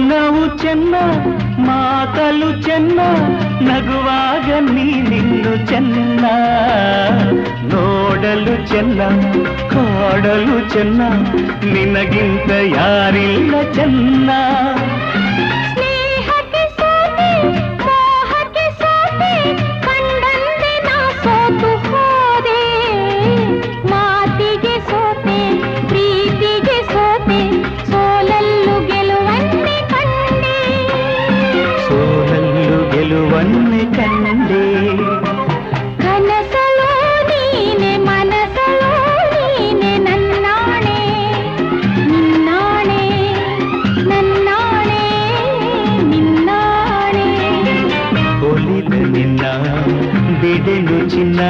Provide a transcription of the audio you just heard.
ನಾವು ಚೆನ್ನ ಮಾತಲು ಚೆನ್ನ ನಗುವಾಗ ನೀನಿನ್ನು ಚೆನ್ನ ನೋಡಲು ಚೆನ್ನ ಕಾಡಲು ಚೆನ್ನ ನಿನಗಿಂತ ಯಾರಿಲ್ಲ ಚೆನ್ನ ಗೆಲುವನ್ನೇ ಕಂಡೆ ಕನಸಲೋ ನೀನೆ ಮನಸಲೋ ನೀನೆ ನನ್ನಾಣೆ ನಿನ್ನಾಣೆ ನನ್ನಾಣೆ ನಿನ್ನಾಣೆ ಒಲಿದ ನಿನ್ನ ಬಿಡೆನು ಚಿನ್ನ